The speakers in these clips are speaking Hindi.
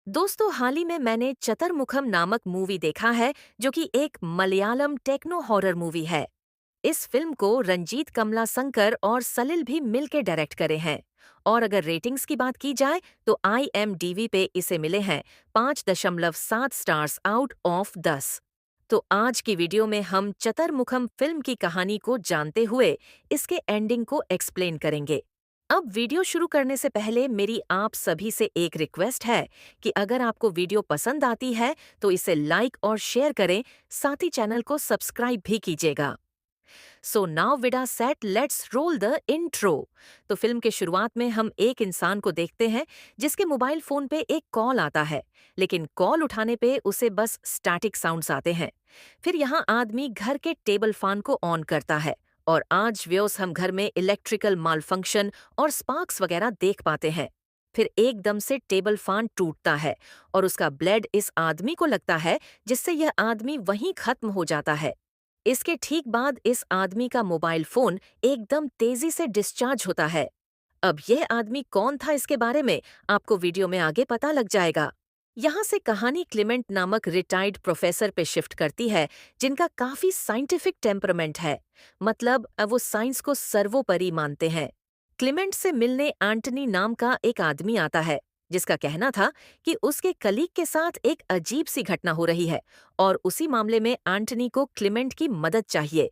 दोस्तों, हाल ही में मैंने चतुर्मुखम नामक मूवी देखा है, जो कि एक मलयालम टेक्नो हॉरर मूवी है। इस फिल्म को रंजीत कमलासंकर और सलिल भी मिलकर डायरेक्ट करे हैं। और अगर रेटिंग्स की बात की जाए तो IMDb पे इसे मिले हैं 5.7 स्टार्स आउट ऑफ 10। तो आज की वीडियो में हम चतुर्मुखम फिल्म की कहानी को जानते हुए इसके एंडिंग को एक्सप्लेन करेंगे। अब वीडियो शुरू करने से पहले मेरी आप सभी से एक रिक्वेस्ट है कि अगर आपको वीडियो पसंद आती है तो इसे लाइक और शेयर करें, साथ ही चैनल को सब्सक्राइब भी कीजिएगा। सो नाउ विदा set, let's roll the intro. तो फिल्म के शुरुआत में हम एक इंसान को देखते हैं जिसके मोबाइल फोन पे एक कॉल आता है, लेकिन कॉल उठाने पे उसे बस स्टैटिक साउंड्स आते हैं। फिर यहाँ आदमी घर के टेबल फैन को ऑन करता है और आज व्योस हम घर में इलेक्ट्रिकल मालफंक्शन और स्पार्क्स वगैरह देख पाते हैं। फिर एकदम से टेबल फैन टूटता है और उसका ब्लेड इस आदमी को लगता है, जिससे यह आदमी वहीं खत्म हो जाता है। इसके ठीक बाद इस आदमी का मोबाइल फोन एकदम तेजी से डिस्चार्ज होता है। अब यह आदमी कौन था, इसके बारे में आपको वीडियो में आगे पता लग जाएगा। यहाँ से कहानी क्लेमेंट नामक रिटायर्ड प्रोफेसर पे शिफ्ट करती है, जिनका काफी साइंटिफिक टेम्परामेंट है। मतलब वो साइंस को सर्वोपरि मानते हैं। क्लेमेंट से मिलने एंटनी नाम का एक आदमी आता है, जिसका कहना था कि उसके कलीग के साथ एक अजीब सी घटना हो रही है और उसी मामले में एंटनी को क्लेमेंट की मदद चाहिए।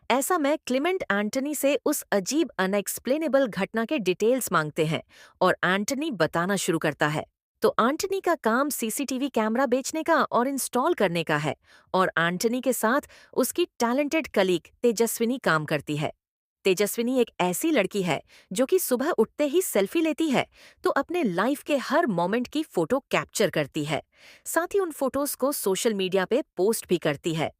ऐसा में क्लेमेंट एंटनी से उस अजीब अनएक्सप्लेनेबल घटना के डिटेल्स मांगते हैं और एंटनी बताना शुरू करता है। तो एंटनी का काम CCTV कैमरा बेचने का और इंस्टॉल करने का है, और एंटनी के साथ उसकी टैलेंटेड कलीग तेजस्विनी काम करती है। तेजस्विनी एक ऐसी लड़की है जो कि सुबह उठते ही सेल्फी लेती है, तो अपने लाइफ के हर मोमेंट की फोटो कैप्चर करती है। साथ ही उन फोटोज को सोशल मीडिया पे पोस्ट भी करती है।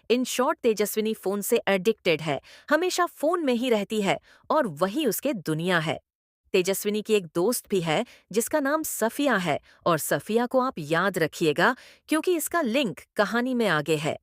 इन शॉर्ट, तेजस्विनी फोन से एडिक्टेड है, हमेशा फोन में ही रहती है और वही उसके दुनिया है। तेजस्विनी की एक दोस्त भी है जिसका नाम सफिया है, और सफिया को आप याद रखिएगा क्योंकि इसका लिंक कहानी में आगे है।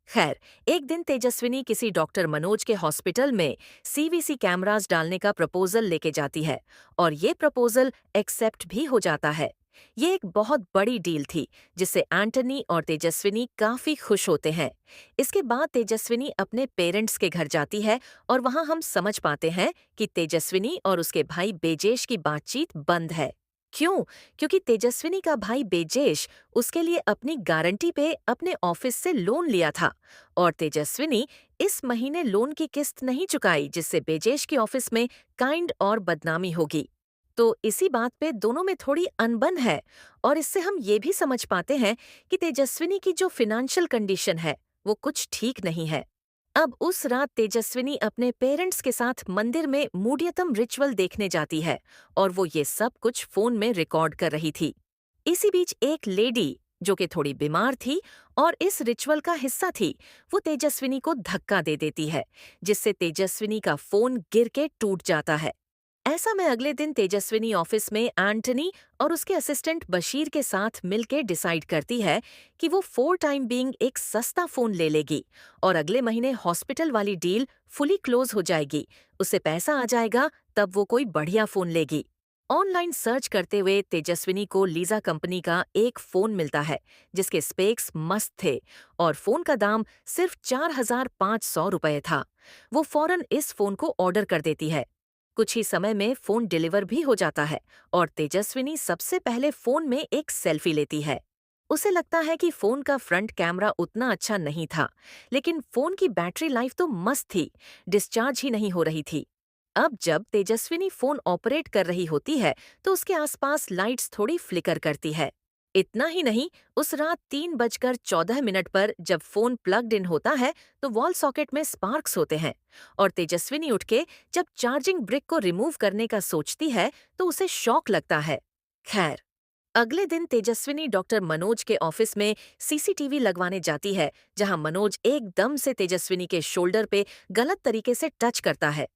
खैर, एक दिन तेजस्विनी किसी डॉक्टर मनोज के हॉस्पिटल में CVC कैमरास डालने का प्रपोजल लेके जाती है, और ये प्रपोजल एक्सेप्ट भी हो जाता है। ये एक बहुत बड़ी डील थी, जिससे एंटनी और तेजस्विनी काफी खुश होते हैं। इसके बाद तेजस्विनी अपने पेरेंट्स के घर जाती है और वहां हम समझ पाते हैं कि तेजस्विनी और उसके भाई बेजेश की बातचीत बंद है। क्यों? क्योंकि तेजस्विनी का भाई बेजेश उसके लिए अपनी गारंटी पे अपने ऑफिस से लोन लिया था, और तेजस्विनी इस महीने लोन की किस्त नहीं चुकाई, जिससे बेजेश की ऑफिस में काइंड और बदनामी होगी। तो इसी बात पे दोनों में थोड़ी अनबन है, और इससे हम ये भी समझ पाते हैं कि तेजस्विनी की जो फिनेंशियल कंडीशन है वो कुछ ठीक नहीं है। अब उस रात तेजस्विनी अपने पेरेंट्स के साथ मंदिर में मूढ़यतम रिचुअल देखने जाती है, और वो ये सब कुछ फोन में रिकॉर्ड कर रही थी। इसी बीच एक लेडी जो कि थोड़ी बीमार थी और इस रिचुअल का हिस्सा थी, वो तेजस्विनी को धक्का दे देती है, जिससे तेजस्विनी का फोन गिर के टूट जाता है। ऐसा में अगले दिन तेजस्विनी ऑफिस में एंटनी और उसके असिस्टेंट बशीर के साथ मिलकर डिसाइड करती है कि वो फॉर टाइम बीइंग एक सस्ता फोन ले लेगी, और अगले महीने हॉस्पिटल वाली डील फुली क्लोज हो जाएगी। उसे पैसा आ जाएगा, तब वो कोई बढ़िया फोन लेगी। ऑनलाइन सर्च करते हुए तेजस्विनी को लीजा कंपनी का एक फोन मिलता है, जिसके स्पेक्स मस्त थे, और फोन का दाम सिर्फ 4,500 रुपये था। वो फौरन इस फोन को ऑर्डर कर देती है। कुछ ही समय में फोन डिलीवर भी हो जाता है, और तेजस्विनी सबसे पहले फोन में एक सेल्फी लेती है। उसे लगता है कि फोन का फ्रंट कैमरा उतना अच्छा नहीं था, लेकिन फोन की बैटरी लाइफ तो मस्त थी, डिस्चार्ज ही नहीं हो रही थी। अब जब तेजस्विनी फोन ऑपरेट कर रही होती है, तो उसके आसपास लाइट्स थोड़ी फ्लिकर करती है। इतना ही नहीं, उस रात 3:14 पर जब फोन प्लग्ड इन होता है, तो वॉल सॉकेट में स्पार्क्स होते हैं, और तेजस्विनी उठ के जब चार्जिंग ब्रिक को रिमूव करने का सोचती है, तो उसे शॉक लगता है। खैर, अगले दिन तेजस्विनी डॉक्टर मनोज के ऑफिस में CCTV लगवाने जाती है, जहां मनोज एकदम से तेजस्विनी के शोल्डर पे गलत तरीके से टच करता है।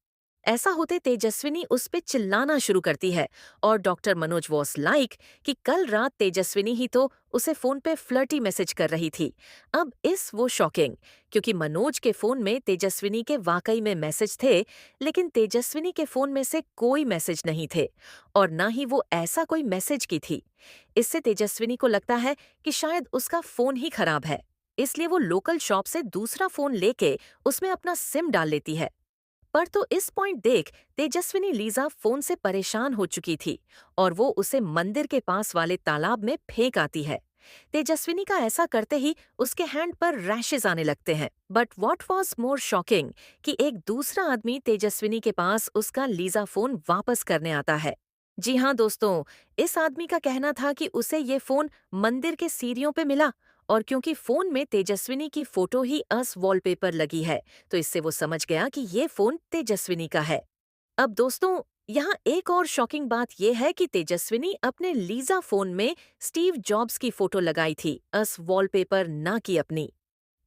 ऐसा होते तेजस्विनी उस पे चिल्लाना शुरू करती है और डॉक्टर मनोज वॉस लाइक कि कल रात तेजस्विनी ही तो उसे फोन पे फ्लर्टी मैसेज कर रही थी। अब इस वो शॉकिंग, क्योंकि मनोज के फोन में तेजस्विनी के वाकई में मैसेज थे, लेकिन तेजस्विनी के फोन में से कोई मैसेज नहीं थे और ना ही वो ऐसा कोई मैसेज की थी। इससे तेजस्विनी को लगता है कि शायद उसका फोन ही खराब है, इसलिए वो लोकल शॉप से दूसरा फोन लेके उसमें अपना सिम डाल लेती है। पर तो इस पॉइंट देख तेजस्विनी लीजा फोन से परेशान हो चुकी थी और वो उसे मंदिर के पास वाले तालाब में फेंक आती है। तेजस्विनी का ऐसा करते ही उसके हैंड पर रैशेज आने लगते हैं। But what was more shocking कि एक दूसरा आदमी तेजस्विनी के पास उसका लीजा फोन वापस करने आता है। जी हाँ दोस्तों, इस आदमी का कहना था कि उसे ये फोन मंदिर के सीढ़ियों पे मिला और क्योंकि फोन में तेजस्विनी की फोटो ही अस वॉलपेपर लगी है, तो इससे वो समझ गया कि ये फोन तेजस्विनी का है। अब दोस्तों, यहाँ एक और शॉकिंग बात यह है कि तेजस्विनी अपने लीजा फोन में स्टीव जॉब्स की फोटो लगाई थी, अस वॉलपेपर ना कि अपनी।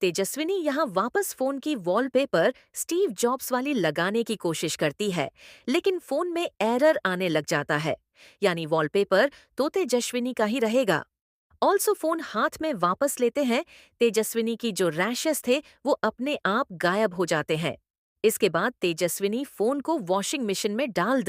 तेजस्विनी यहाँ वापस फोन की वॉलपेपर स्टीव जॉब्स वाली लगाने की कोशिश करती है, लेकिन फोन में एरर आने लग जाता है, यानी वॉलपेपर तो तेजस्विनी का ही रहेगा। ऑल्सो फोन हाथ में वापस लेते हैं, तेजस्विनी की जो रैशेस थे वो अपने आप गायब हो जाते हैं। इसके बाद तेजस्विनी फोन को वॉशिंग मशीन में डाल